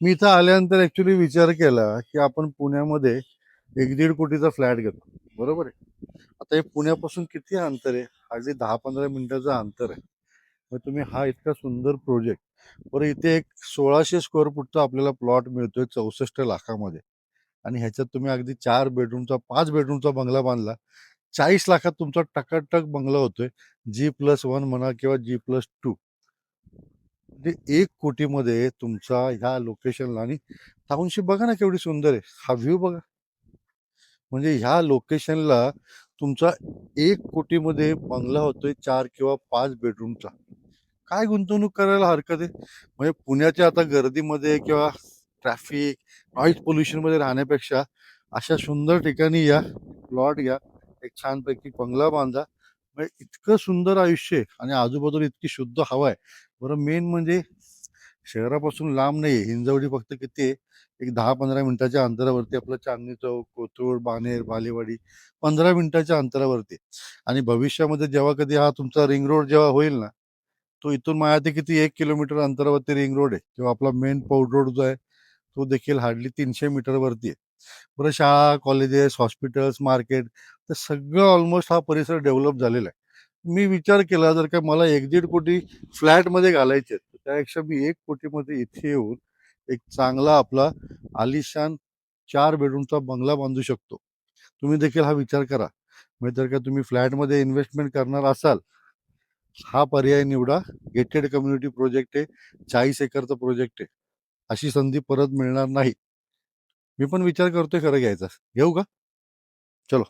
मी इथं आल्यानंतर ऍक्च्युली विचार केला की आपण पुण्यामध्ये 1-1.5 कोटीचा फ्लॅट घेतो, बरोबर आहे. आता हे पुण्यापासून किती अंतर आहे? हार्डली 10-15 मिनिटाचं अंतर आहे. मग तुम्ही हा इतका सुंदर प्रोजेक्ट, बरं इथे एक 1600 स्क्वेअर फूटचा आपल्याला प्लॉट मिळतोय 64 लाखामध्ये. आणि ह्याच्यात तुम्ही अगदी 4 बेडरूमचा 5 बेडरूमचा बंगला बांधला, 40 लाखात तुमचा टकाटक बंगला होतोय. G+1 म्हणा किंवा G+2, म्हणजे 1 कोटीमध्ये तुमचा ह्या लोकेशनला. आणि टाउनशिप बघा ना केवढी सुंदर आहे, हा व्ह्यू बघा. म्हणजे ह्या लोकेशनला तुमचा 1 कोटीमध्ये बंगला होतोय 4 किंवा 5 बेडरूमचा. काय गुंतवणूक करायला हरकत आहे? म्हणजे पुण्याच्या आता गर्दीमध्ये किंवा ट्रॅफिक, नॉईज पोल्युशनमध्ये राहण्यापेक्षा अशा सुंदर ठिकाणी या, प्लॉट घ्या, एक छानपैकी बंगला बांधा. म्हणजे इतकं सुंदर आयुष्य आहे आणि आजूबाजूला इतकी शुद्ध हवा आहे. बरं मेन म्हणजे शहरापासून लांब नाही आहे. हिंजवडी फक्त किती आहे, एक 10-15 मिनिटाच्या अंतरावरती आपलं चांदणी चौक, कोथरूड, बाणेर, बालेवाडी 15 मिनिटाच्या अंतरावरती. आणि भविष्यामध्ये जेव्हा कधी हा तुमचा रिंग रोड जेव्हा होईल ना, तो इथून माझ्या ते किती 1 किलोमीटर अंतरावरती रिंग रोड आहे, किंवा आपला मेन पौड रोड जो आहे तो देखील हार्डली 300 मीटरवरती आहे. बरं शाळा, कॉलेजेस, हॉस्पिटल्स, मार्केट, तर सगळं ऑलमोस्ट हा परिसर डेव्हलप झालेला आहे. मी विचार केला, जर का मला 1-1.5 कोटी फ्लॅटमध्ये घालायचे आहेत, तर त्यापेक्षा मी 1 कोटीमध्ये इथे येऊन एक चांगला आपला आलिशान 4 बेडरूमचा बंगला बांधू शकतो. तुम्ही देखील हा विचार करा. म्हणजे जर का तुम्ही फ्लॅटमध्ये इन्व्हेस्टमेंट करणार असाल, हा पर्याय निवडा. गेटेड कम्युनिटी प्रोजेक्ट आहे, 40 एकरचा प्रोजेक्ट आहे. अशी संधी परत मिळणार नाही. मी पण विचार करतोय खरं घ्यायचा. घेऊ का? चलो.